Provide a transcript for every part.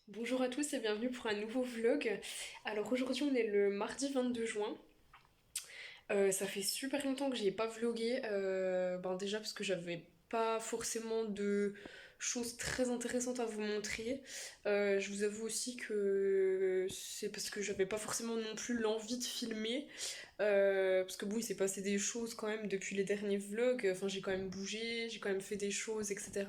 Bonjour à tous et bienvenue pour un nouveau vlog. Alors aujourd'hui on est le mardi 22 juin. Ça fait super longtemps que j'ai pas vlogué. Déjà parce que j'avais pas forcément de choses très intéressantes à vous montrer. Je vous avoue aussi que c'est parce que j'avais pas forcément non plus l'envie de filmer. Parce que bon, il s'est passé des choses quand même depuis les derniers vlogs. Enfin, j'ai quand même bougé, j'ai quand même fait des choses, etc.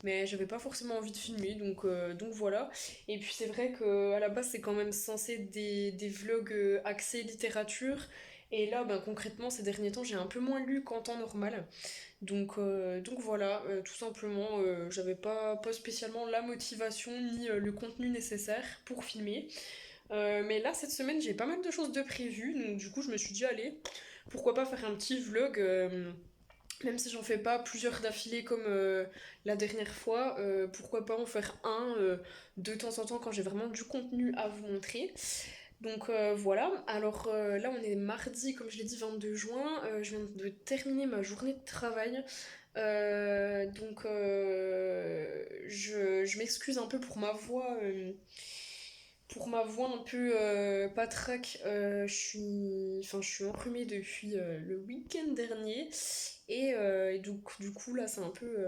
Mais j'avais pas forcément envie de filmer, donc voilà. Et puis c'est vrai que à la base, c'est quand même censé être des vlogs axés littérature. Et là, concrètement, ces derniers temps, j'ai un peu moins lu qu'en temps normal. Donc voilà, tout simplement, j'avais pas spécialement la motivation ni le contenu nécessaire pour filmer. Mais là, cette semaine, j'ai pas mal de choses de prévues, donc du coup, je me suis dit, allez, pourquoi pas faire un petit vlog, même si j'en fais pas plusieurs d'affilée comme la dernière fois, pourquoi pas en faire un de temps en temps quand j'ai vraiment du contenu à vous montrer. Donc voilà, alors là on est mardi, comme je l'ai dit, 22 juin, je viens de terminer ma journée de travail. Je m'excuse un peu pour ma voix un peu patraque. Je suis enrhumée depuis le week-end dernier. Et du coup, là, c'est un peu.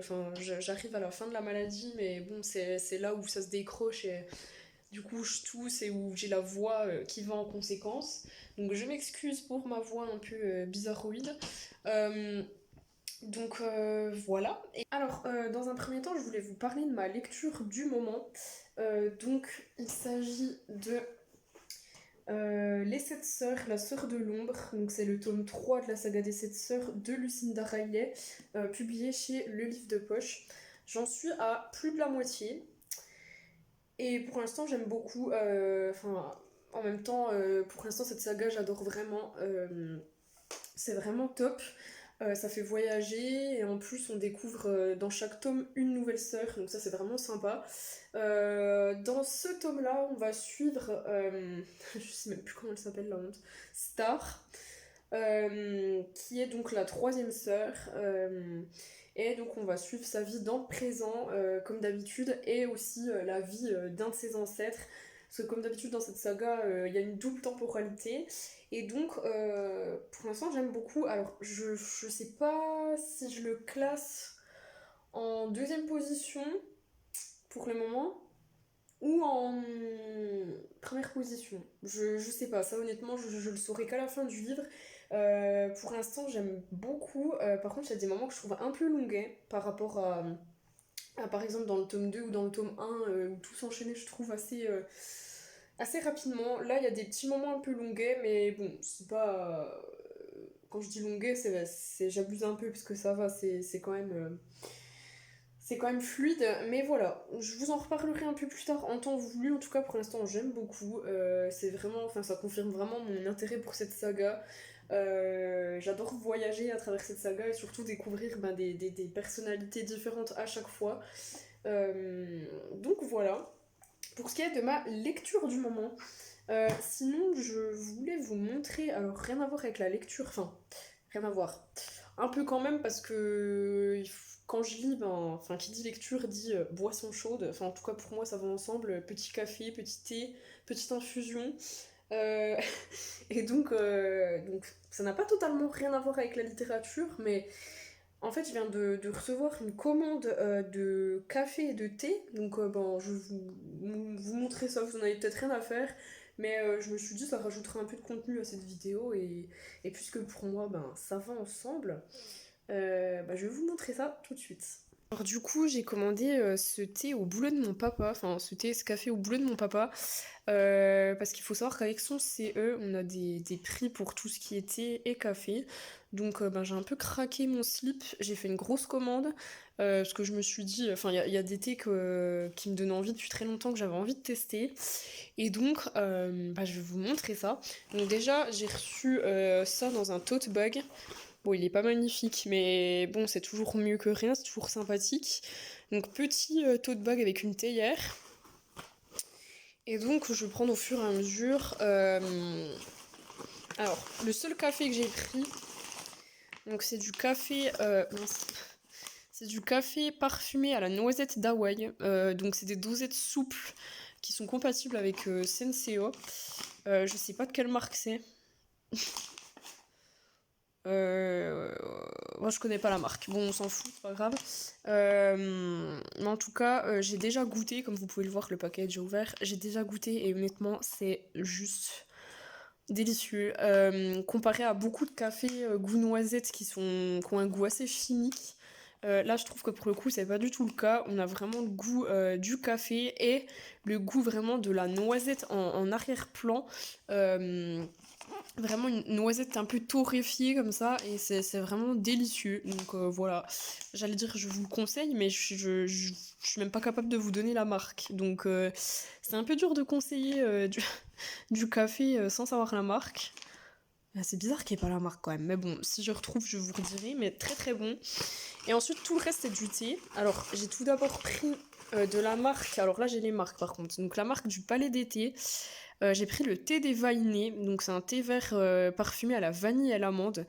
J'arrive à la fin de la maladie, mais bon, c'est là où ça se décroche. Et du coup, je tousse et où j'ai la voix qui va en conséquence. Donc, je m'excuse pour ma voix un peu bizarroïde. Euh, voilà. Dans un premier temps, je voulais vous parler de ma lecture du moment. Il s'agit de Les Sept Sœurs, la Sœur de l'Ombre. Donc, c'est le tome 3 de la saga des Sept Sœurs de Lucinda Riley, publié chez Le Livre de Poche. J'en suis à plus de la moitié. Et pour l'instant, j'aime beaucoup. En même temps, pour l'instant, cette saga, j'adore vraiment. C'est vraiment top. Ça fait voyager et en plus on découvre dans chaque tome une nouvelle sœur, donc ça c'est vraiment sympa. Dans ce tome-là, on va suivre, je sais même plus comment elle s'appelle la honte, Star, qui est donc la troisième sœur. Et donc on va suivre sa vie dans le présent, comme d'habitude, et aussi la vie d'un de ses ancêtres. Parce que comme d'habitude dans cette saga, il y a une double temporalité. Et pour l'instant, j'aime beaucoup. Alors, je sais pas si je le classe en deuxième position pour le moment ou en première position. Je sais pas, ça honnêtement, je le saurai qu'à la fin du livre. Pour l'instant, j'aime beaucoup. Par contre, il y a des moments que je trouve un peu longuets par rapport par exemple, dans le tome 2 ou dans le tome 1, où tout s'enchaînait, je trouve, assez rapidement. Là, il y a des petits moments un peu longuets, mais bon, c'est pas. Quand je dis longuet, j'abuse un peu parce que ça va, c'est quand même fluide, mais voilà, je vous en reparlerai un peu plus tard en temps voulu. En tout cas, pour l'instant, j'aime beaucoup. C'est vraiment, enfin, ça confirme vraiment mon intérêt pour cette saga. J'adore voyager à travers cette saga et surtout découvrir des personnalités différentes à chaque fois. Donc voilà, pour ce qui est de ma lecture du moment. Sinon, je voulais vous montrer, alors rien à voir avec la lecture, enfin, rien à voir. Un peu quand même parce que quand je lis, qui dit lecture dit boisson chaude. Enfin, en tout cas pour moi, ça va ensemble. Petit café, petit thé, petite infusion. Euh, donc ça n'a pas totalement rien à voir avec la littérature, mais en fait, je viens de recevoir une commande de café et de thé. Je vais vous montrer ça, vous en avez peut-être rien à faire. Mais je me suis dit, ça rajoutera un peu de contenu à cette vidéo. Et puisque pour moi, ça va ensemble, je vais vous montrer ça tout de suite. Alors du coup, j'ai commandé ce thé au boulot de mon papa, enfin ce café au boulot de mon papa, parce qu'il faut savoir qu'avec son CE, on a des prix pour tout ce qui est thé et café. J'ai un peu craqué mon slip, j'ai fait une grosse commande, parce que je me suis dit, enfin il y a des thés qui me donnaient envie depuis très longtemps que j'avais envie de tester. Je vais vous montrer ça. Donc déjà, j'ai reçu ça dans un tote bag. Bon, il est pas magnifique, mais bon, c'est toujours mieux que rien, c'est toujours sympathique. Donc petit tote bag avec une théière. Et donc, je vais prendre au fur et à mesure. Alors, le seul café que j'ai pris, donc c'est du café, c'est du café parfumé à la noisette d'Hawaï. Donc c'est des dosettes souples. qui sont compatibles avec Senseo. Je sais pas de quelle marque c'est. Moi je connais pas la marque. Bon, on s'en fout, c'est pas grave. Mais en tout cas, j'ai déjà goûté, comme vous pouvez le voir, le paquet est déjà ouvert. J'ai déjà goûté et honnêtement, c'est juste délicieux. Comparé à beaucoup de cafés goût noisette qui ont un goût assez chimique. Là, je trouve que pour le coup, c'est pas du tout le cas. On a vraiment le goût du café et le goût vraiment de la noisette en arrière-plan. Euh, Vraiment une noisette un peu torréfiée comme ça et c'est vraiment délicieux. Donc voilà, j'allais dire je vous le conseille mais je suis même pas capable de vous donner la marque. Donc c'est un peu dur de conseiller du café sans savoir la marque. Ah, c'est bizarre qu'il n'y ait pas la marque quand même. Mais bon, si je retrouve, je vous redirai. Mais très très bon. Et ensuite, tout le reste, c'est du thé. Alors, j'ai tout d'abord pris de la marque. Alors là, j'ai les marques par contre. Donc, la marque du Palais des Thés. J'ai pris le thé des Vainés. Donc, c'est un thé vert parfumé à la vanille et à l'amande.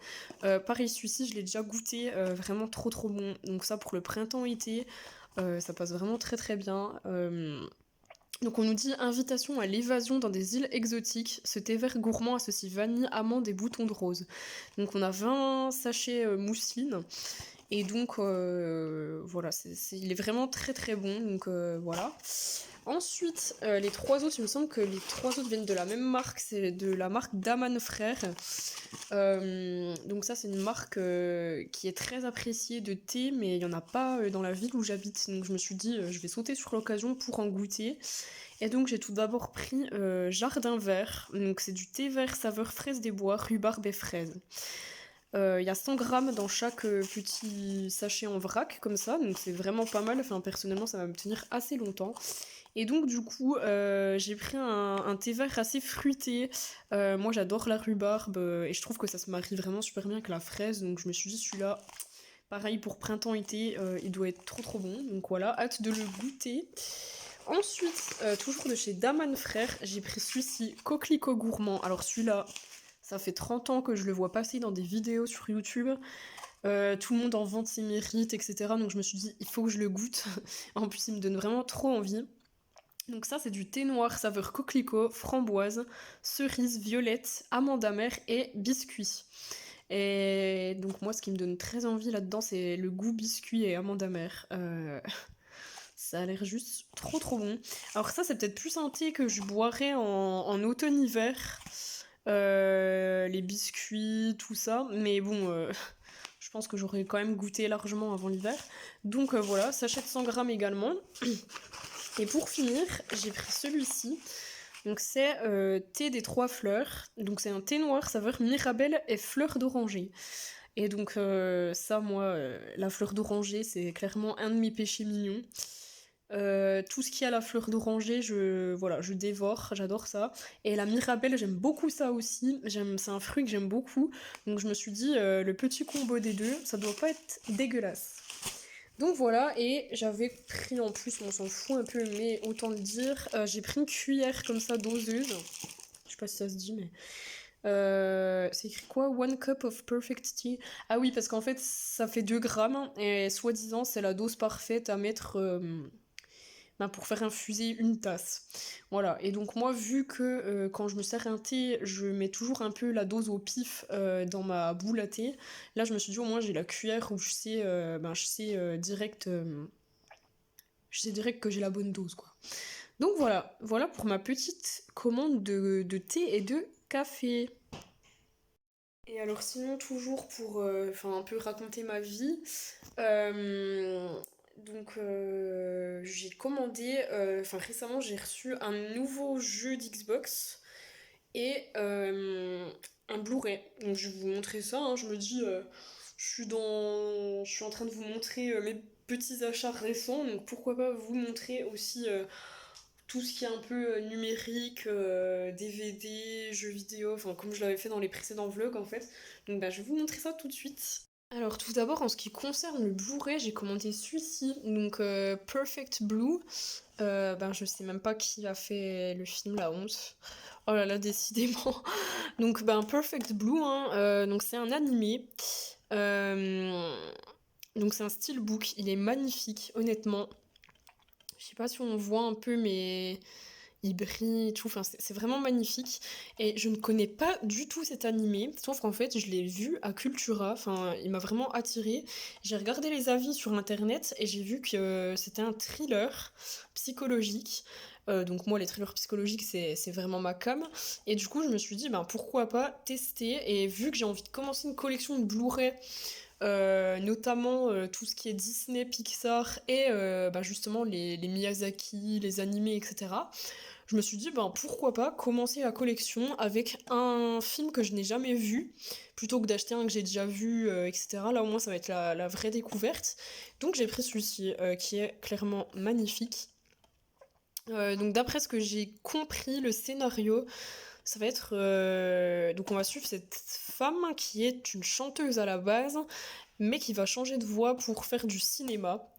Pareil, celui-ci, je l'ai déjà goûté. Vraiment trop trop bon. Donc, ça, pour le printemps-été, ça passe vraiment très très bien. Donc on nous dit invitation à l'évasion dans des îles exotiques. Ce thé vert gourmand associe vanille, amande et boutons de rose. Donc on a 20 sachets mousseline. Et donc voilà, il est vraiment très très bon. Donc voilà. Ensuite, les trois autres, il me semble que les trois autres viennent de la même marque. C'est de la marque Daman Frères. Donc ça, c'est une marque qui est très appréciée de thé, mais il n'y en a pas dans la ville où j'habite. Donc je me suis dit, je vais sauter sur l'occasion pour en goûter. Et donc j'ai tout d'abord pris Jardin Vert. Donc c'est du thé vert saveur fraise des bois, rhubarbe et fraise. Il y a 100 grammes dans chaque petit sachet en vrac, comme ça, donc c'est vraiment pas mal. Enfin, personnellement, ça va me tenir assez longtemps. Et donc, du coup, j'ai pris un thé vert assez fruité. Moi, j'adore la rhubarbe et je trouve que ça se marie vraiment super bien avec la fraise. Donc, je me suis dit, celui-là, pareil pour printemps-été, il doit être trop trop bon. Donc, voilà, hâte de le goûter. Ensuite, toujours de chez Daman Frères, j'ai pris celui-ci, Coquelicot Gourmand. Alors, celui-là, ça fait 30 ans que je le vois passer dans des vidéos sur YouTube. Tout le monde en vante ses mérites, etc. Donc, je me suis dit, il faut que je le goûte. En plus, il me donne vraiment trop envie. Donc ça, c'est du thé noir saveur coquelicot, framboise, cerise, violette, amande amère et biscuit. Et donc moi, ce qui me donne très envie là-dedans, c'est le goût biscuit et amande amère. Ça a l'air juste trop trop bon. Alors ça, c'est peut-être plus un thé que je boirais en automne-hiver. Les biscuits, tout ça. Mais bon, je pense que j'aurais quand même goûté largement avant l'hiver. Donc voilà, sachet de 100 grammes également. Et pour finir, j'ai pris celui-ci. Donc c'est thé des trois fleurs. Donc c'est un thé noir saveur mirabelle et fleur d'oranger. Et donc ça, moi, la fleur d'oranger, c'est clairement un de mes péchés mignons. Tout ce qui a la fleur d'oranger, voilà, je dévore, j'adore ça. Et la mirabelle, j'aime beaucoup ça aussi. C'est un fruit que j'aime beaucoup. Donc je me suis dit, le petit combo des deux, ça doit pas être dégueulasse. Donc voilà, et j'avais pris en plus, on s'en fout un peu, mais autant le dire, j'ai pris une cuillère comme ça doseuse. Je sais pas si ça se dit, mais. C'est écrit quoi? One cup of perfect tea. Ah oui, parce qu'en fait, ça fait 2 grammes, et soi-disant, c'est la dose parfaite à mettre pour faire infuser une tasse. Voilà, et donc moi, vu que quand je me sers un thé, je mets toujours un peu la dose au pif dans ma boule à thé, là je me suis dit au moins j'ai la cuillère où je sais direct que j'ai la bonne dose, quoi. Donc voilà pour ma petite commande de thé et de café. Et alors sinon toujours pour un peu raconter ma vie, j'ai commandé, récemment j'ai reçu un nouveau jeu d'Xbox et un Blu-ray. Donc je vais vous montrer ça, hein. Je me dis, je suis en train de vous montrer mes petits achats récents, donc pourquoi pas vous montrer aussi tout ce qui est un peu numérique, DVD, jeux vidéo, enfin comme je l'avais fait dans les précédents vlogs en fait. Donc je vais vous montrer ça tout de suite. Alors tout d'abord en ce qui concerne le Blu-ray, j'ai commandé celui-ci, donc Perfect Blue. Je sais même pas qui a fait le film, la honte. Oh là là, décidément. Donc Perfect Blue, hein, donc c'est un animé. Euh, donc c'est un steelbook, il est magnifique, honnêtement. Je sais pas si on voit un peu, mais il brille et tout, enfin c'est vraiment magnifique. Et je ne connais pas du tout cet animé, sauf qu'en fait je l'ai vu à Cultura, enfin il m'a vraiment attiré. J'ai regardé les avis sur internet et j'ai vu que c'était un thriller psychologique. Donc moi les thrillers psychologiques c'est vraiment ma cam. Et du coup je me suis dit ben pourquoi pas tester, et vu que j'ai envie de commencer une collection de Blu-ray, notamment tout ce qui est Disney, Pixar et bah, justement les Miyazaki, les animés, etc. Je me suis dit, ben, pourquoi pas commencer la collection avec un film que je n'ai jamais vu, plutôt que d'acheter un que j'ai déjà vu, etc. Là, au moins, ça va être la vraie découverte. Donc, j'ai pris celui-ci, qui est clairement magnifique. Donc, d'après ce que j'ai compris, le scénario, ça va être... donc, on va suivre cette femme qui est une chanteuse à la base, mais qui va changer de voix pour faire du cinéma.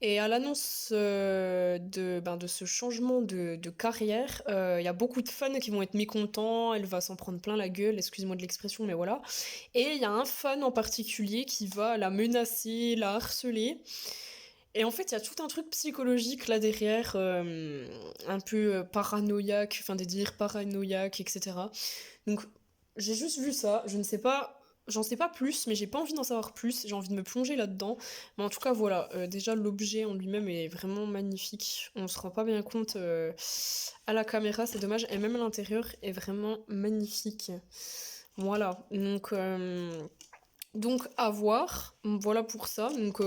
Et à l'annonce de ce changement de carrière, il y a beaucoup de fans qui vont être mécontents, elle va s'en prendre plein la gueule, excusez-moi de l'expression, mais voilà. Et il y a un fan en particulier qui va la menacer, la harceler. Et en fait, il y a tout un truc psychologique là derrière, un peu paranoïaque, enfin des délires paranoïaques, etc. Donc j'ai juste vu ça, je ne sais pas, j'en sais pas plus, mais j'ai pas envie d'en savoir plus, j'ai envie de me plonger là-dedans. Mais en tout cas, voilà, déjà l'objet en lui-même est vraiment magnifique. On se rend pas bien compte à la caméra, c'est dommage, et même à l'intérieur est vraiment magnifique. Voilà, donc à voir, voilà pour ça. Donc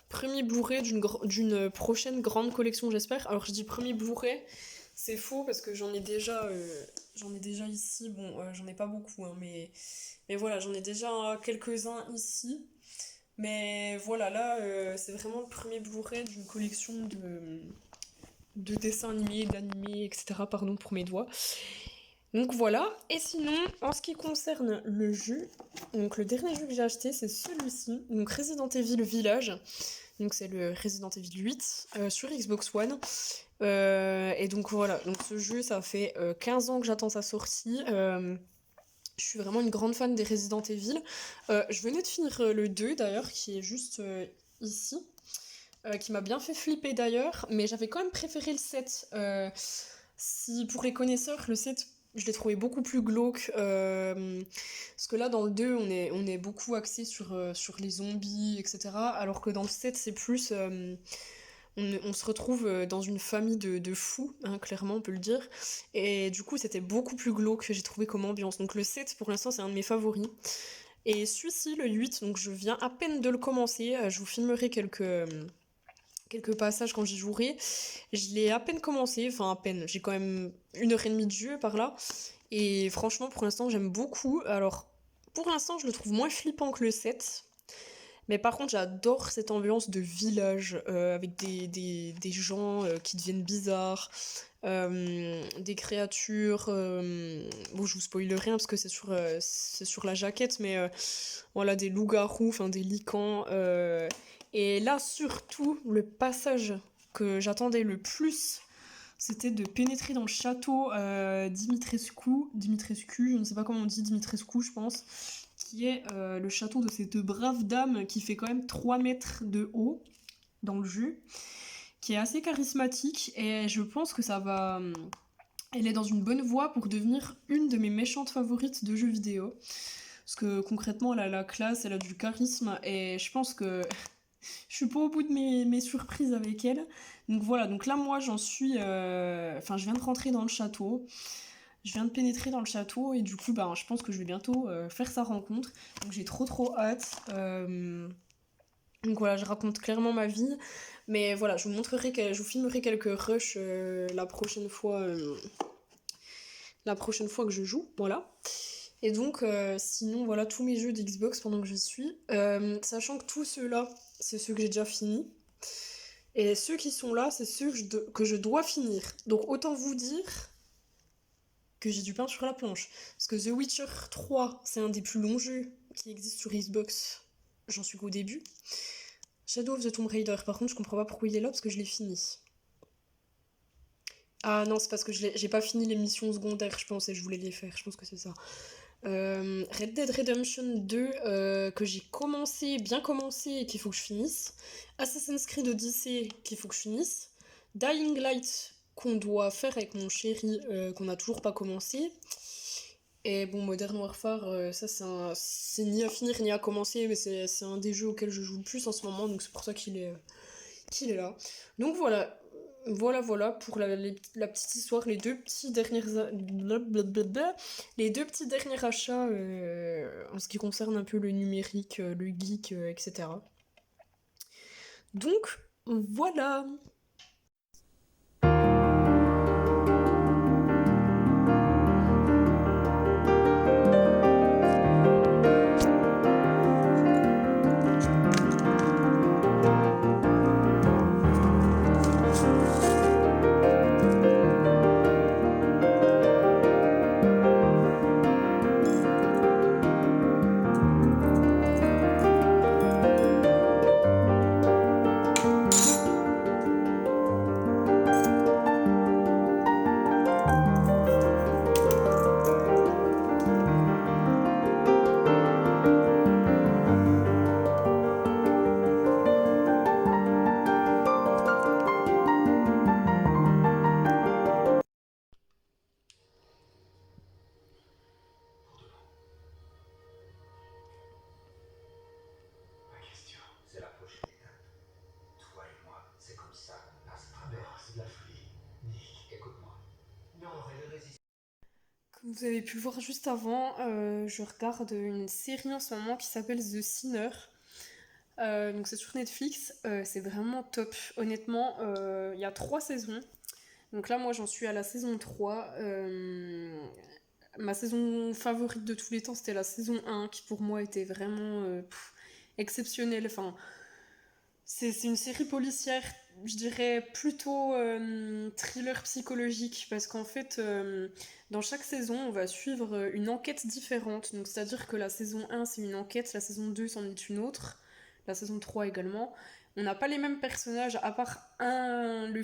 premier Blu-ray d'une prochaine grande collection, j'espère. Alors je dis premier Blu-ray, c'est faux parce que j'en ai déjà ici. Bon, j'en ai pas beaucoup, hein, mais voilà, j'en ai déjà quelques-uns ici. Mais voilà, là, c'est vraiment le premier Blu-ray d'une collection de dessins animés, d'animés, etc. Pardon pour mes doigts. Donc voilà, et sinon, en ce qui concerne le jeu, donc le dernier jeu que j'ai acheté, c'est celui-ci, donc Resident Evil Village. Donc c'est le Resident Evil 8 sur Xbox One. Et donc voilà, donc ce jeu, ça fait 15 ans que j'attends sa sortie. Je suis vraiment une grande fan des Resident Evil. Je venais de finir le 2 d'ailleurs, qui est juste ici. Qui m'a bien fait flipper d'ailleurs, mais j'avais quand même préféré le 7. Si pour les connaisseurs, le 7, je l'ai trouvé beaucoup plus glauque. Parce que là, dans le 2, on est beaucoup axé sur les zombies, etc. Alors que dans le 7, c'est plus. On se retrouve dans une famille de fous, hein, clairement, on peut le dire. Et du coup, c'était beaucoup plus glauque, j'ai trouvé comme ambiance. Donc le 7, pour l'instant, c'est un de mes favoris. Et celui-ci, le 8, donc je viens à peine de le commencer. Je vous filmerai quelques passages quand j'y jouerai. Je l'ai à peine commencé, enfin à peine, j'ai quand même 1 heure et demie de jeu par là. Et franchement, pour l'instant, j'aime beaucoup. Alors, pour l'instant, je le trouve moins flippant que le 7. Mais par contre, j'adore cette ambiance de village, avec des gens qui deviennent bizarres, des créatures. Bon, je vous spoile rien parce que c'est sur la jaquette, mais voilà, des loups-garous, enfin des licans. Et là, surtout, le passage que j'attendais le plus, c'était de pénétrer dans le château Dimitrescu, je ne sais pas comment on dit, Dimitrescu, je pense, qui est le château de cette brave dame qui fait quand même 3 mètres de haut dans le jeu, qui est assez charismatique, et je pense que ça va... Elle est dans une bonne voie pour devenir une de mes méchantes favorites de jeux vidéo. Parce que concrètement, elle a la classe, elle a du charisme, et je pense que je suis pas au bout de mes surprises avec elle. Donc voilà, donc là moi j'en suis... Enfin je viens de rentrer dans le château. Je viens de pénétrer dans le château et du coup bah, je pense que je vais bientôt faire sa rencontre. Donc j'ai trop hâte. Donc voilà, je raconte clairement ma vie. Mais voilà, je vous filmerai quelques rushs la prochaine fois que je joue. Voilà. Et donc, sinon, voilà tous mes jeux d'Xbox pendant que j'y suis. Sachant que tous ceux-là, c'est ceux que j'ai déjà finis. Et ceux qui sont là, c'est ceux que je dois finir. Donc, autant vous dire que j'ai du pain sur la planche. Parce que The Witcher 3, c'est un des plus longs jeux qui existent sur Xbox. J'en suis qu'au début. Shadow of the Tomb Raider, par contre, je comprends pas pourquoi il est là, parce que je l'ai fini. Ah non, c'est parce que j'ai pas fini les missions secondaires, je pense, et je voulais les faire. Je pense que c'est ça. Red Dead Redemption 2 que j'ai bien commencé et qu'il faut que je finisse. Assassin's Creed Odyssey qu'il faut que je finisse. Dying Light qu'on doit faire avec mon chéri, qu'on n'a toujours pas commencé. Et bon, Modern Warfare, ça c'est ni à finir ni à commencer, mais c'est un des jeux auxquels je joue le plus en ce moment, donc c'est pour ça qu'il est là. Donc voilà, voilà pour la petite histoire, les deux petits derniers achats en ce qui concerne un peu le numérique, le geek, etc. Donc voilà. Ma question, c'est la prochaine étape. Toi et moi, c'est comme ça qu'on passe à travers. Non, c'est de la folie. Nick, écoute-moi. Non, elle résiste. Comme vous avez pu le voir juste avant, je regarde une série en ce moment qui s'appelle The Sinner. Donc c'est sur Netflix, c'est vraiment top. Honnêtement, il y a 3 saisons. Donc là, moi, j'en suis à la saison 3. Ma saison favorite de tous les temps, c'était la saison 1, qui pour moi était vraiment exceptionnelle. Enfin, c'est une série policière, je dirais plutôt thriller psychologique, parce qu'en fait, dans chaque saison, on va suivre une enquête différente. Donc, c'est-à-dire que la saison 1, c'est une enquête, la saison 2, c'en est une autre, la saison 3 également. On n'a pas les mêmes personnages, à part le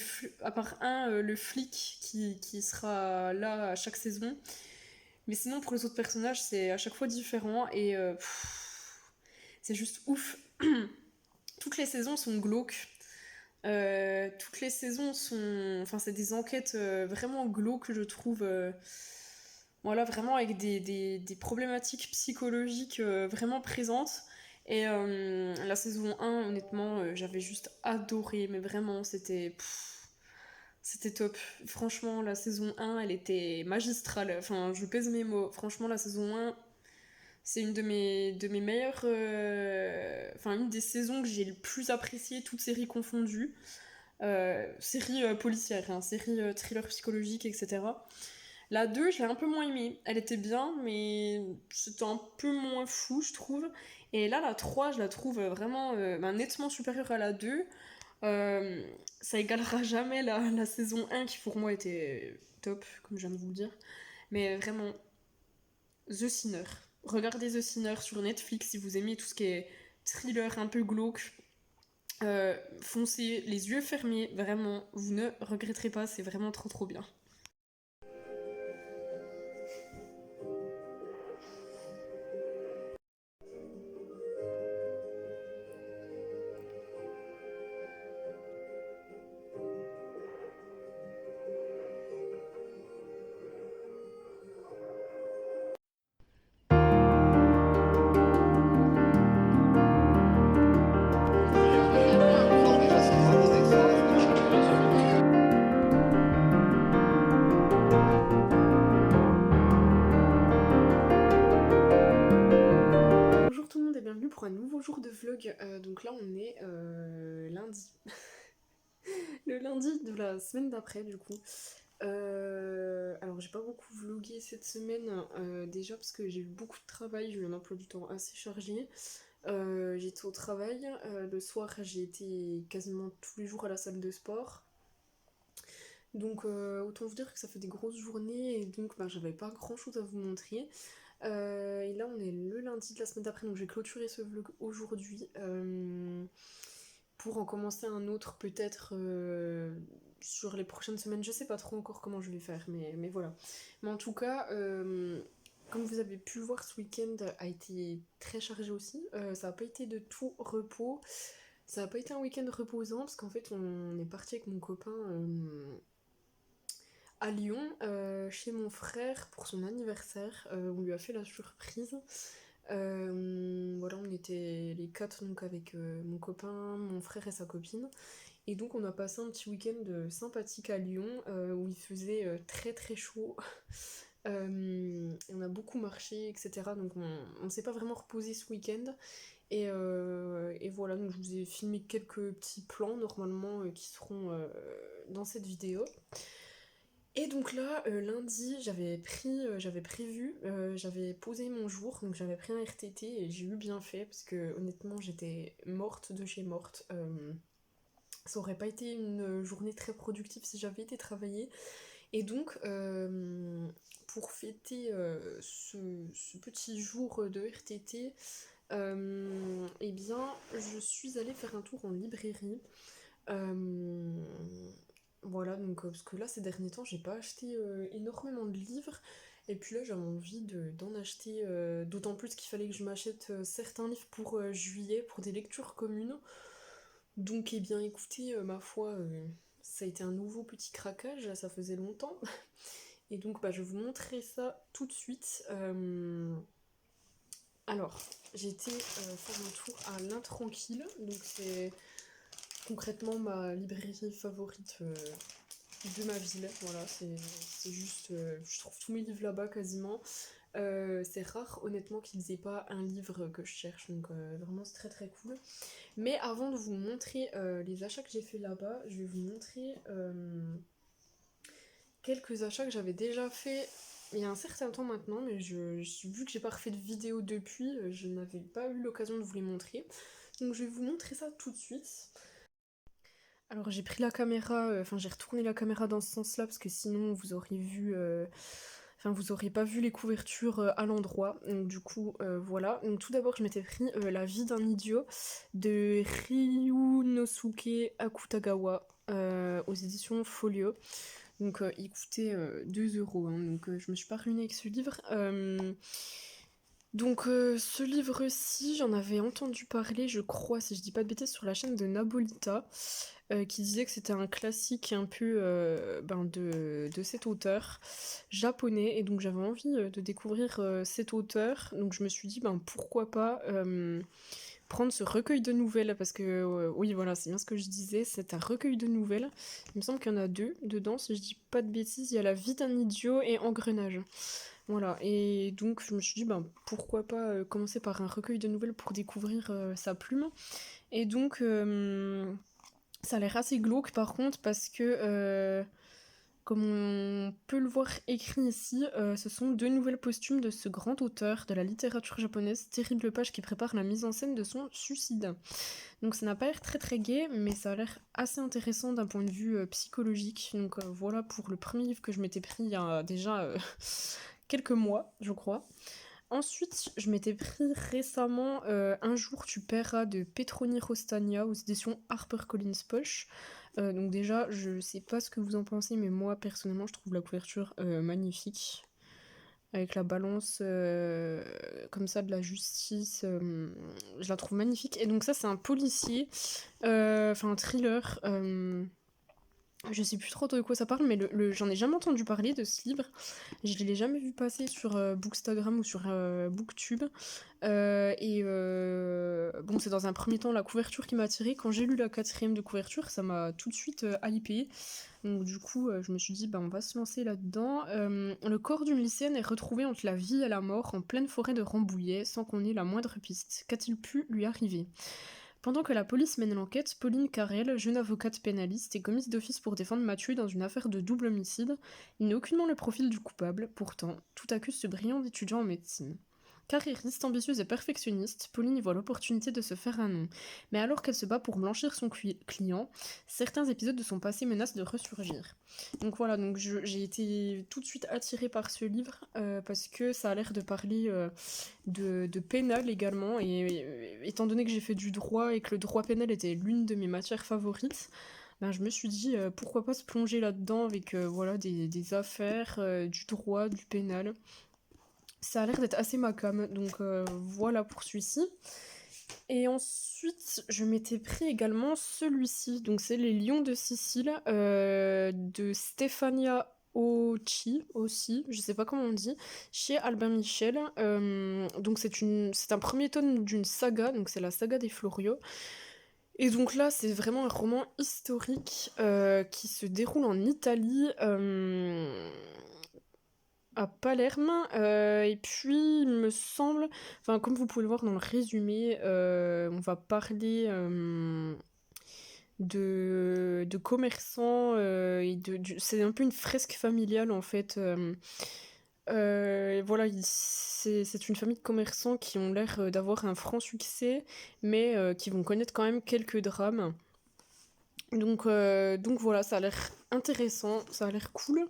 flic qui sera là à chaque saison. Mais sinon, pour les autres personnages, c'est à chaque fois différent et c'est juste ouf. Toutes les saisons sont glauques. Toutes les saisons sont. Enfin, c'est des enquêtes vraiment glauques, je trouve. Voilà, vraiment avec des problématiques psychologiques vraiment présentes. Et la saison 1, honnêtement, j'avais juste adoré, mais vraiment, c'était top. Franchement, la saison 1, elle était magistrale. Enfin, je pèse mes mots. Franchement, la saison 1, c'est une de mes meilleures. Enfin, une des saisons que j'ai le plus appréciée, toutes séries confondues. Série policière, hein, série thriller psychologique, etc. La 2, je l'ai un peu moins aimée. Elle était bien, mais c'était un peu moins fou, je trouve. Et là, la 3, je la trouve vraiment nettement supérieure à la 2. Euh, Ça égalera jamais la saison 1 qui pour moi était top, comme je viens de vous le dire. Mais vraiment, The Sinner. Regardez The Sinner sur Netflix si vous aimez tout ce qui est thriller un peu glauque. Foncez les yeux fermés, vraiment, vous ne regretterez pas, c'est vraiment trop trop bien. Bonjour tout le monde et bienvenue pour un nouveau jour de vlog. Donc là on est lundi. Le lundi de la semaine d'après du coup. Alors j'ai pas beaucoup vlogué cette semaine, déjà parce que j'ai eu beaucoup de travail, j'ai eu un emploi du temps assez chargé. J'étais au travail, le soir j'ai été quasiment tous les jours à la salle de sport. Donc autant vous dire que ça fait des grosses journées et donc bah, j'avais pas grand chose à vous montrer. Et là on est le lundi de la semaine d'après, donc j'ai clôturé ce vlog aujourd'hui pour en commencer un autre peut-être sur les prochaines semaines. Je sais pas trop encore comment je vais faire, mais voilà. Mais en tout cas, comme vous avez pu le voir, ce week-end a été très chargé aussi. Ça n'a pas été de tout repos. Ça n'a pas été un week-end reposant parce qu'en fait on est parti avec mon copain à Lyon, chez mon frère pour son anniversaire. On lui a fait la surprise. Voilà, on était les quatre donc avec mon copain, mon frère et sa copine. Et donc on a passé un petit week-end sympathique à Lyon où il faisait très très chaud. On a beaucoup marché, etc. Donc on s'est pas vraiment reposé ce week-end. Et voilà, donc je vous ai filmé quelques petits plans normalement qui seront dans cette vidéo. Et donc là, lundi, j'avais posé mon jour, donc j'avais pris un RTT et j'ai eu bien fait parce que honnêtement j'étais morte de chez morte. Ça aurait pas été une journée très productive si j'avais été travailler. Et donc, pour fêter ce petit jour de RTT, eh bien, je suis allée faire un tour en librairie. Euh, voilà, donc parce que là, ces derniers temps, j'ai pas acheté énormément de livres. Et puis là, j'avais envie d'en acheter, d'autant plus qu'il fallait que je m'achète certains livres pour juillet, pour des lectures communes. Donc, eh bien, écoutez, ma foi, ça a été un nouveau petit craquage, ça faisait longtemps. Et donc, bah, je vais vous montrer ça tout de suite. Alors, j'ai été faire un tour à l'Intranquille, donc c'est concrètement ma librairie favorite de ma ville. Voilà, c'est juste, je trouve tous mes livres là-bas quasiment. C'est rare honnêtement qu'ils aient pas un livre que je cherche, donc vraiment c'est très très cool. Mais avant de vous montrer les achats que j'ai fait là-bas, je vais vous montrer quelques achats que j'avais déjà fait il y a un certain temps maintenant, mais vu que j'ai pas refait de vidéo depuis, je n'avais pas eu l'occasion de vous les montrer. Donc je vais vous montrer ça tout de suite. Alors j'ai pris la caméra, enfin j'ai retourné la caméra dans ce sens-là parce que sinon vous auriez vu, enfin vous auriez pas vu les couvertures à l'endroit. Donc du coup voilà. Donc tout d'abord je m'étais pris La vie d'un idiot de Ryunosuke Akutagawa aux éditions Folio. Donc il coûtait 2 €, hein, donc je me suis pas ruinée avec ce livre. Donc ce livre-ci, j'en avais entendu parler, je crois, si je dis pas de bêtises, sur la chaîne de Nabolita, qui disait que c'était un classique un peu de cet auteur japonais, et donc j'avais envie de découvrir cet auteur, donc je me suis dit pourquoi pas prendre ce recueil de nouvelles, parce que oui voilà, c'est bien ce que je disais, c'est un recueil de nouvelles. Il me semble qu'il y en a deux dedans, si je dis pas de bêtises, il y a La vie d'un idiot et Engrenage. Voilà, et donc je me suis dit pourquoi pas commencer par un recueil de nouvelles pour découvrir sa plume. Et donc ça a l'air assez glauque par contre parce que comme on peut le voir écrit ici, ce sont 2 nouvelles posthumes de ce grand auteur de la littérature japonaise, Terrible Page, qui prépare la mise en scène de son suicide. Donc ça n'a pas l'air très très gai, mais ça a l'air assez intéressant d'un point de vue psychologique. Donc voilà pour le premier livre que je m'étais pris il y a déjà quelques mois, je crois. Ensuite, je m'étais pris récemment Un jour tu paieras de Petroni Rostania aux éditions HarperCollins Poche. Donc déjà, je sais pas ce que vous en pensez, mais moi personnellement, je trouve la couverture magnifique. Avec la balance comme ça de la justice, je la trouve magnifique. Et donc ça, c'est un policier, enfin un thriller. Je sais plus trop de quoi ça parle, mais j'en ai jamais entendu parler de ce livre. Je l'ai jamais vu passer sur Bookstagram ou sur Booktube. Bon, c'est dans un premier temps la couverture qui m'a attirée. Quand j'ai lu la quatrième de couverture, ça m'a tout de suite hypée. Donc du coup, je me suis dit, on va se lancer là-dedans. Le corps d'une lycéenne est retrouvé entre la vie et la mort en pleine forêt de Rambouillet, sans qu'on ait la moindre piste. Qu'a-t-il pu lui arriver ? Pendant que la police mène l'enquête, Pauline Carrel, jeune avocate pénaliste, est commise d'office pour défendre Mathieu dans une affaire de double homicide. Il n'est aucunement le profil du coupable, pourtant, tout accuse ce brillant étudiant en médecine. Carriériste, ambitieuse et perfectionniste, Pauline y voit l'opportunité de se faire un nom. Mais alors qu'elle se bat pour blanchir son client, certains épisodes de son passé menacent de ressurgir. Donc voilà, donc j'ai été tout de suite attirée par ce livre parce que ça a l'air de parler de pénal également, et étant donné que j'ai fait du droit et que le droit pénal était l'une de mes matières favorites, je me suis dit pourquoi pas se plonger là-dedans avec voilà, des affaires, du droit, du pénal. Ça a l'air d'être assez ma cam, donc voilà pour celui-ci. Et ensuite, je m'étais pris également celui-ci, donc c'est Les Lions de Sicile de Stefania Ochi aussi, je sais pas comment on dit, chez Albin Michel. Donc c'est un premier tome d'une saga, donc c'est la saga des Floriaux. Et donc là, c'est vraiment un roman historique qui se déroule en Italie, à Palerme. Et puis, il me semble, enfin, comme vous pouvez le voir dans le résumé, on va parler de commerçants c'est un peu une fresque familiale en fait. Voilà, c'est une famille de commerçants qui ont l'air d'avoir un franc succès, mais qui vont connaître quand même quelques drames. Donc voilà, ça a l'air intéressant, ça a l'air cool.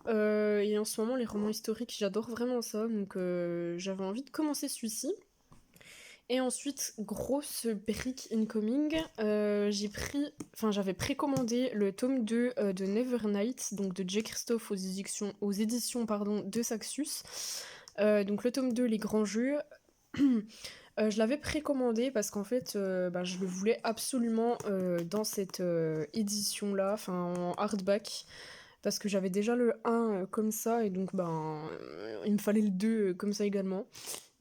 Et en ce moment, les romans historiques, j'adore vraiment ça, donc j'avais envie de commencer celui-ci. Et ensuite, grosse brique incoming, j'avais précommandé le tome 2 de Nevernight, donc de J. Christophe aux éditions pardon, de Saxus. Donc le tome 2, Les Grands Jeux. Je l'avais précommandé parce qu'en fait, je le voulais absolument dans cette édition-là, enfin en hardback, parce que j'avais déjà le 1 comme ça, et donc il me fallait le 2 comme ça également.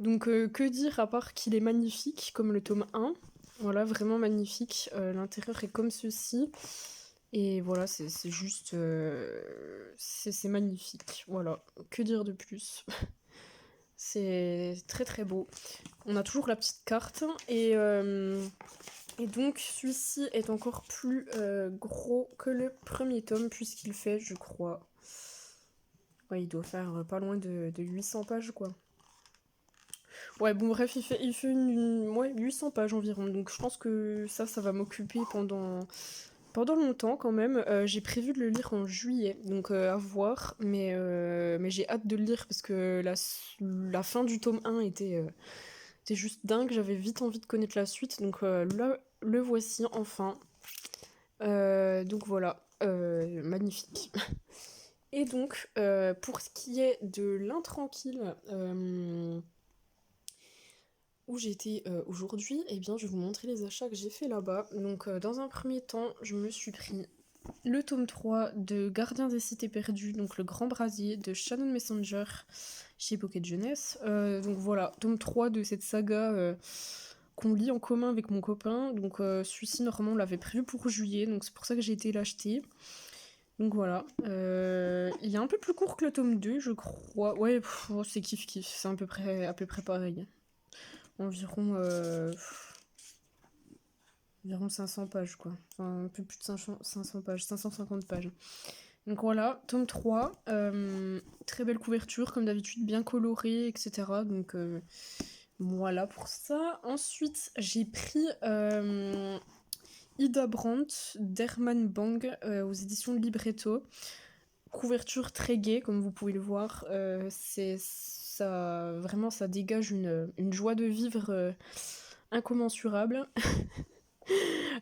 Donc que dire à part qu'il est magnifique, comme le tome 1. Voilà, vraiment magnifique. L'intérieur est comme ceci. Et voilà, c'est juste... c'est magnifique. Voilà, que dire de plus. C'est très très beau. On a toujours la petite carte. Et donc, celui-ci est encore plus gros que le premier tome, puisqu'il fait, je crois... Ouais, il doit faire pas loin de 800 pages, quoi. Ouais, bon, bref, il fait ouais, 800 pages environ. Donc, je pense que ça va m'occuper pendant longtemps, quand même. J'ai prévu de le lire en juillet, donc à voir. Mais j'ai hâte de le lire, parce que la fin du tome 1 était juste dingue. J'avais vite envie de connaître la suite. Donc là, le voici, enfin. Donc voilà, magnifique. Et donc, pour ce qui est de l'intranquille, où j'étais aujourd'hui, eh bien, je vais vous montrer les achats que j'ai fait là-bas. Donc, dans un premier temps, je me suis pris le tome 3 de Gardien des Cités Perdues, donc le Grand Brasier de Shannon Messenger chez Pocket Jeunesse. Donc voilà, tome 3 de cette saga qu'on lit en commun avec mon copain. Donc celui-ci, normalement, on l'avait prévu pour juillet, donc c'est pour ça que j'ai été l'acheter. Donc voilà, il est un peu plus court que le tome 2, je crois. Ouais, c'est kiff-kiff, c'est à peu près pareil. Environ, environ 500 pages, quoi. Enfin, un peu plus de 500 pages, 550 pages. Donc voilà, tome 3, très belle couverture, comme d'habitude, bien colorée, etc. Donc voilà pour ça. Ensuite, j'ai pris Ida Brandt d'Herman Bang aux éditions Libretto. Couverture très gaie, comme vous pouvez le voir. Vraiment, ça dégage une joie de vivre incommensurable.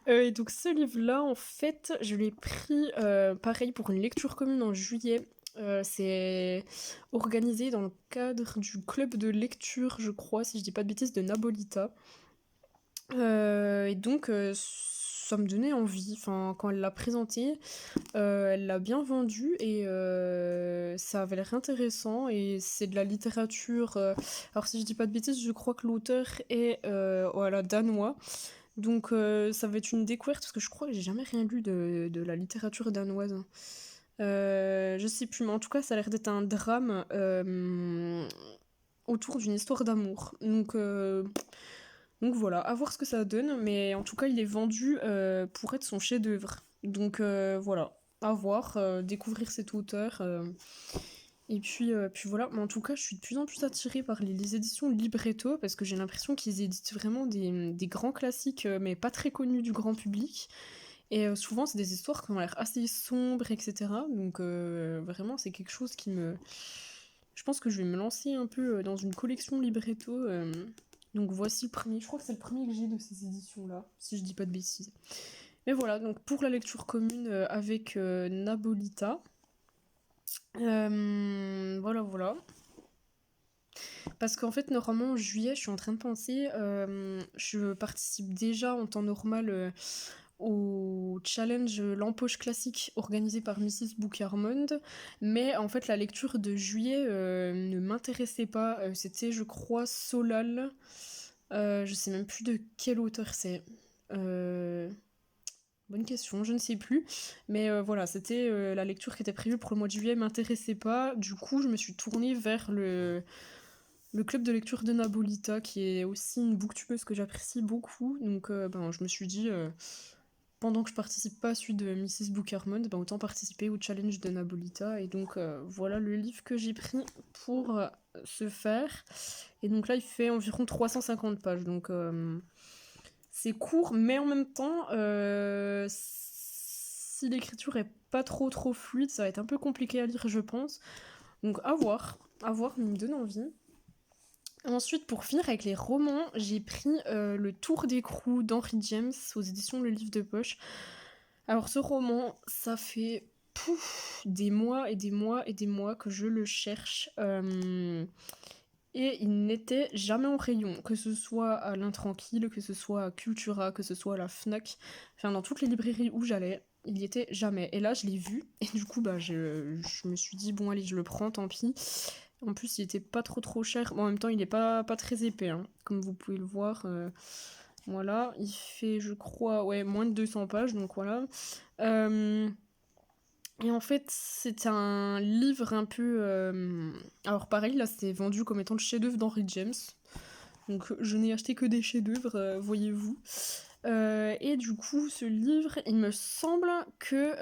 Et donc ce livre-là, en fait, je l'ai pris pareil pour une lecture commune en juillet. C'est organisé dans le cadre du club de lecture, je crois, si je dis pas de bêtises, de Nabolita. Et donc ça me donnait envie. Enfin, quand elle l'a présenté, elle l'a bien vendu et ça avait l'air intéressant. Et c'est de la littérature. Alors si je dis pas de bêtises, je crois que l'auteur est voilà, danois. Donc ça va être une découverte parce que je crois que j'ai jamais rien lu de la littérature danoise. Je sais plus, mais en tout cas ça a l'air d'être un drame autour d'une histoire d'amour. Donc voilà, à voir ce que ça donne, mais en tout cas il est vendu pour être son chef-d'œuvre. Donc voilà, à voir, découvrir cet auteur. Et puis voilà, mais en tout cas, je suis de plus en plus attirée par les éditions Libretto parce que j'ai l'impression qu'ils éditent vraiment des grands classiques, mais pas très connus du grand public. Et souvent, c'est des histoires qui ont l'air assez sombres, etc. Donc vraiment, c'est quelque chose qui me... Je pense que je vais me lancer un peu dans une collection Libretto. Donc voici le premier. Je crois que c'est le premier que j'ai de ces éditions-là, si je dis pas de bêtises. Mais voilà, donc pour la lecture commune avec Nabolita. Voilà. Parce qu'en fait, normalement, en juillet, je suis en train de penser, je participe déjà en temps normal au challenge L'Empoche classique organisé par Mrs. Book-Armond, mais en fait la lecture de juillet ne m'intéressait pas. C'était, je crois, Solal. Je sais même plus de quel auteur c'est. Bonne question, je ne sais plus. Mais voilà, c'était la lecture qui était prévue pour le mois de juillet, m'intéressait pas. Du coup, je me suis tournée vers le club de lecture de Nabolita, qui est aussi une booktubeuse que j'apprécie beaucoup. Donc je me suis dit, pendant que je participe pas à celui de Mrs. Book-Armond, autant participer au challenge de Nabolita. Et donc voilà le livre que j'ai pris pour ce faire. Et donc là, il fait environ 350 pages. Donc c'est court, mais en même temps, si l'écriture est pas trop fluide, ça va être un peu compliqué à lire, je pense. Donc à voir, mais il me donne envie. Ensuite, pour finir avec les romans, j'ai pris Le Tour d'écrou d'Henry James aux éditions Le Livre de Poche. Alors ce roman, ça fait des mois et des mois et des mois que je le cherche. Et il n'était jamais en rayon, que ce soit à l'Intranquille, que ce soit à Cultura, que ce soit à la Fnac, enfin dans toutes les librairies où j'allais, il y était jamais. Et là, je l'ai vu, et du coup, je me suis dit, bon allez, je le prends, tant pis. En plus, il était pas trop cher. Bon, en même temps, il est pas très épais, hein, comme vous pouvez le voir. Voilà, il fait, je crois, ouais, moins de 200 pages, donc voilà. Et en fait, c'est un livre un peu... Alors pareil, là, c'est vendu comme étant le chef-d'œuvre d'Henry James. Donc je n'ai acheté que des chefs-d'œuvre, voyez-vous. Et du coup, ce livre, il me semble que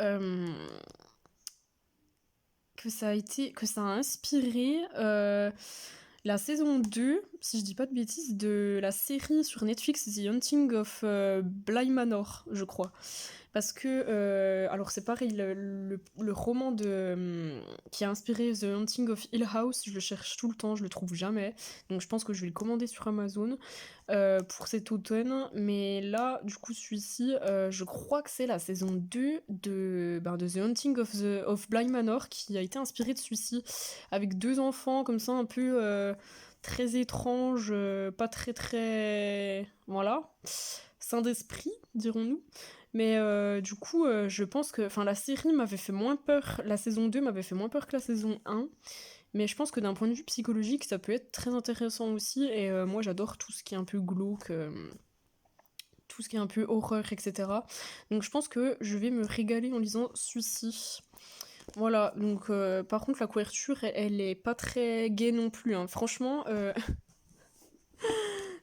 ça a inspiré la saison 2, si je dis pas de bêtises, de la série sur Netflix The Haunting of Bly Manor, je crois. Parce que, alors c'est pareil, le roman qui a inspiré The Haunting of Hill House, je le cherche tout le temps, je le trouve jamais. Donc je pense que je vais le commander sur Amazon pour cet automne. Mais là, du coup, celui-ci, je crois que c'est la saison 2 de The Haunting of Bly Manor qui a été inspiré de celui-ci, avec 2 enfants comme ça un peu très étranges, pas très... Voilà, sain d'esprit, dirons-nous. Mais du coup, je pense que la série m'avait fait moins peur, la saison 2 m'avait fait moins peur que la saison 1, mais je pense que d'un point de vue psychologique, ça peut être très intéressant aussi, et moi j'adore tout ce qui est un peu glauque, tout ce qui est un peu horreur, etc. Donc je pense que je vais me régaler en lisant celui-ci. Voilà, donc par contre la couverture, elle est pas très gaie non plus, hein. Franchement,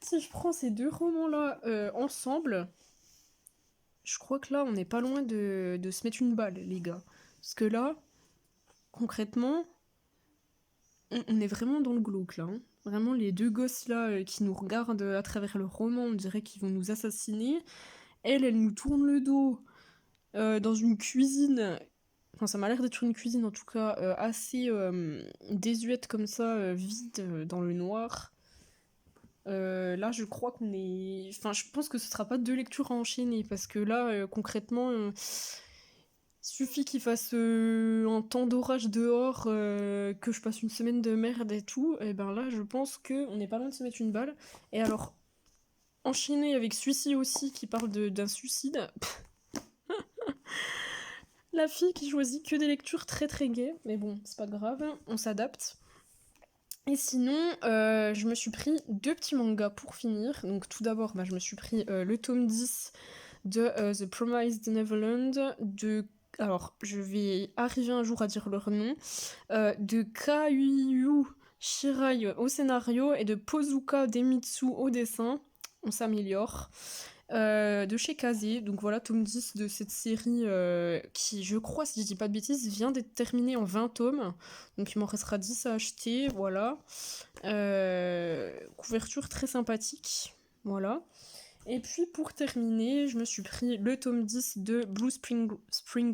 si je prends ces 2 romans-là ensemble... Je crois que là, on n'est pas loin de se mettre une balle, les gars. Parce que là, concrètement, on est vraiment dans le glauque, là. Hein. Vraiment, les 2 gosses, là, qui nous regardent à travers le roman, on dirait qu'ils vont nous assassiner. Elle nous tourne le dos dans une cuisine... Enfin, ça m'a l'air d'être une cuisine, en tout cas, assez désuète comme ça, vide, dans le noir. Là, je crois qu'on est... Enfin, je pense que ce sera pas 2 lectures à enchaîner, parce que là, concrètement, il suffit qu'il fasse un temps d'orage dehors, que je passe une semaine de merde et tout, et ben là, je pense qu'on n'est pas loin de se mettre une balle. Et alors, enchaîner avec celui-ci aussi, qui parle d'un suicide... La fille qui choisit que des lectures très gaies, mais bon, c'est pas grave, on s'adapte. Et sinon, je me suis pris 2 petits mangas pour finir. Donc tout d'abord, je me suis pris le tome 10 de The Promised Neverland, alors je vais arriver un jour à dire leur nom, de Kaiyu Shirai au scénario et de Pozuka Demitsu au dessin. On s'améliore. De chez Kazé, donc voilà, tome 10 de cette série qui, je crois, si je dis pas de bêtises, vient d'être terminée en 20 tomes, donc il m'en restera 10 à acheter, voilà. Couverture très sympathique, voilà. Et puis pour terminer, je me suis pris le tome 10 de Blue Spring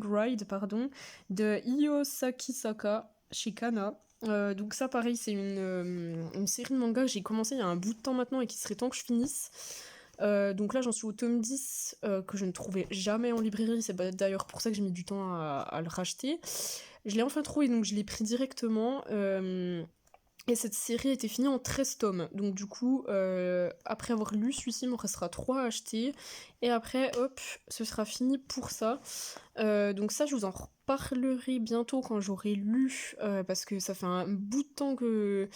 Ride, de Iyo Sakisaka chez Kana. Donc ça pareil, c'est une série de mangas que j'ai commencé il y a un bout de temps maintenant et qu'il serait temps que je finisse. Donc là j'en suis au tome 10 que je ne trouvais jamais en librairie, c'est d'ailleurs pour ça que j'ai mis du temps à le racheter. Je l'ai enfin trouvé, donc je l'ai pris directement. Et cette série a été finie en 13 tomes. Donc du coup, après avoir lu celui-ci, il m'en restera 3 à acheter. Et après, hop, ce sera fini pour ça. Donc ça, je vous en reparlerai bientôt quand j'aurai lu, parce que ça fait un bout de temps que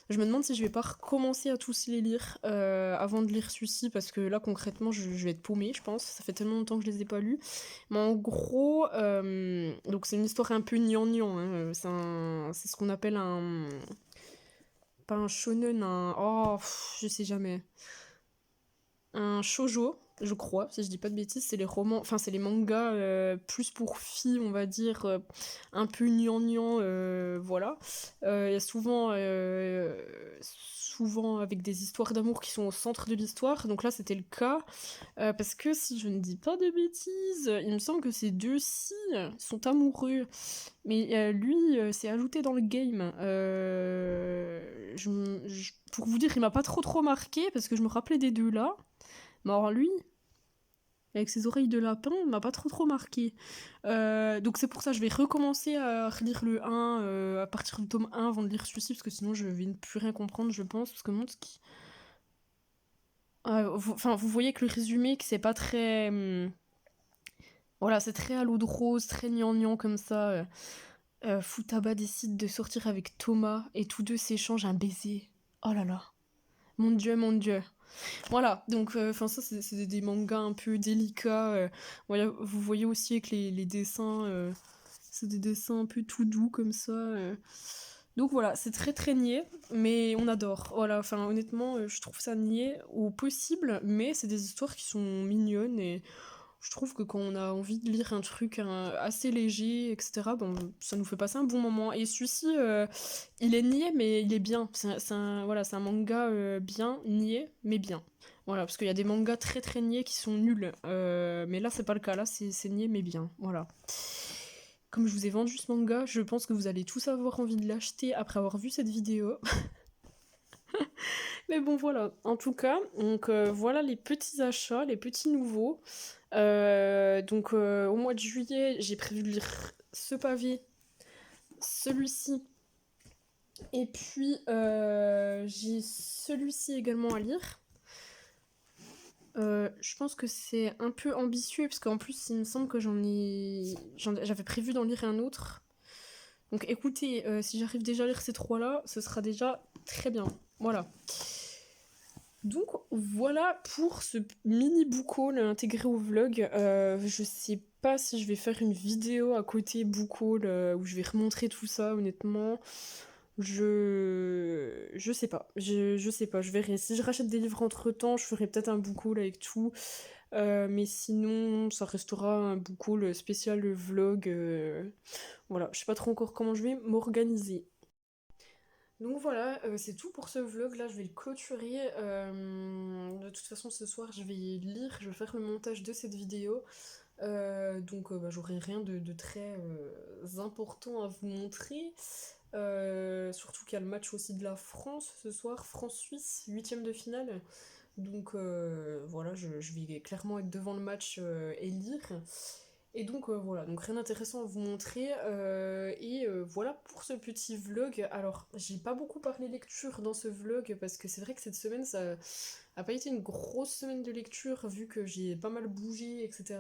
je me demande si je vais pas recommencer à tous les lire avant de lire celui-ci, parce que là, concrètement, je vais être paumée, je pense. Ça fait tellement longtemps que je les ai pas lus. Mais en gros, donc c'est une histoire un peu gnangnan, hein. C'est ce qu'on appelle un... Pas un shonen, un... Oh, je sais jamais. Un shoujo, je crois, si je dis pas de bêtises, c'est les romans, enfin c'est les mangas plus pour filles, on va dire, un peu gnangnan, voilà. Il y a souvent avec des histoires d'amour qui sont au centre de l'histoire, donc là c'était le cas, parce que si je ne dis pas de bêtises, il me semble que ces deux-ci sont amoureux, mais lui s'est ajouté dans le game. Pour vous dire, il m'a pas trop marqué, parce que je me rappelais des deux là. Mais alors lui, avec ses oreilles de lapin, m'a pas trop marqué. Donc c'est pour ça, je vais recommencer à relire le 1 à partir du tome 1 avant de lire celui-ci, parce que sinon je vais ne plus rien comprendre, je pense. Parce que vous voyez que le résumé, que c'est pas très... voilà, c'est très à l'eau de rose, très gnangnan comme ça. Futaba décide de sortir avec Thomas, et tous deux s'échangent un baiser. Oh là là. Mon dieu, mon dieu. Voilà, donc ça c'est des mangas un peu délicats. Voilà, vous voyez aussi avec les dessins, c'est des dessins un peu tout doux comme ça. Donc voilà, c'est très niais, mais on adore. Voilà, enfin honnêtement, je trouve ça niais au possible, mais c'est des histoires qui sont mignonnes et je trouve que quand on a envie de lire un truc assez léger, etc., bon, ça nous fait passer un bon moment. Et celui-ci, il est niais, mais il est bien. Voilà, c'est un manga bien, niais, mais bien. Voilà, parce qu'il y a des mangas très niais qui sont nuls. Mais là, c'est pas le cas. Là, c'est niais, mais bien. Voilà. Comme je vous ai vendu ce manga, je pense que vous allez tous avoir envie de l'acheter après avoir vu cette vidéo. Mais bon, voilà. En tout cas, donc voilà les petits achats, les petits nouveaux. Au mois de juillet, j'ai prévu de lire ce pavé, celui-ci, et puis j'ai celui-ci également à lire. Je pense que c'est un peu ambitieux, parce qu'en plus, il me semble que j'avais prévu d'en lire un autre. Donc écoutez, si j'arrive déjà à lire ces trois-là, ce sera déjà très bien. Voilà. Donc voilà pour ce mini book haul intégré au vlog. Je sais pas si je vais faire une vidéo à côté book haul où je vais remontrer tout ça, honnêtement. Je sais pas. Je sais pas, je verrai. Si je rachète des livres entre temps, je ferai peut-être un book haul avec tout. Mais sinon, ça restera un book haul spécial vlog. Voilà, je sais pas trop encore comment je vais m'organiser. Donc voilà, c'est tout pour ce vlog, là je vais le clôturer. De toute façon ce soir je vais lire, je vais faire le montage de cette vidéo. J'aurai rien de très important à vous montrer. Surtout qu'il y a le match aussi de la France ce soir, France-Suisse, 8ème de finale. Donc voilà, je vais clairement être devant le match et lire. Et donc voilà, donc rien d'intéressant à vous montrer. Voilà pour ce petit vlog. Alors, j'ai pas beaucoup parlé lecture dans ce vlog parce que c'est vrai que cette semaine, ça a pas été une grosse semaine de lecture vu que j'ai pas mal bougé, etc.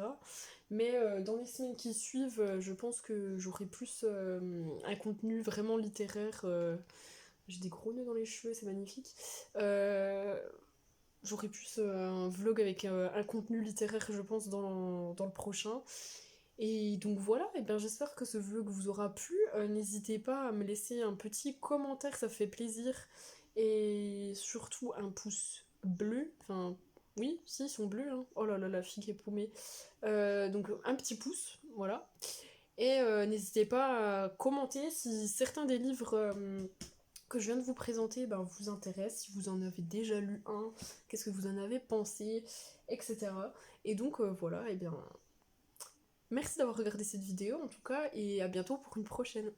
Mais dans les semaines qui suivent, je pense que j'aurai plus un contenu vraiment littéraire. J'ai des gros nœuds dans les cheveux, c'est magnifique. J'aurai plus un vlog avec un contenu littéraire, je pense, dans le prochain. Et donc voilà, et bien j'espère que ce vlog vous aura plu. N'hésitez pas à me laisser un petit commentaire, ça fait plaisir. Et surtout un pouce bleu. Enfin, oui, si, ils sont bleus. Hein. Oh là là, la fille qui est paumée. Donc un petit pouce, voilà. Et n'hésitez pas à commenter si certains des livres que je viens de vous présenter vous intéressent, si vous en avez déjà lu un, qu'est-ce que vous en avez pensé, etc. Et donc voilà, et bien merci d'avoir regardé cette vidéo en tout cas et à bientôt pour une prochaine.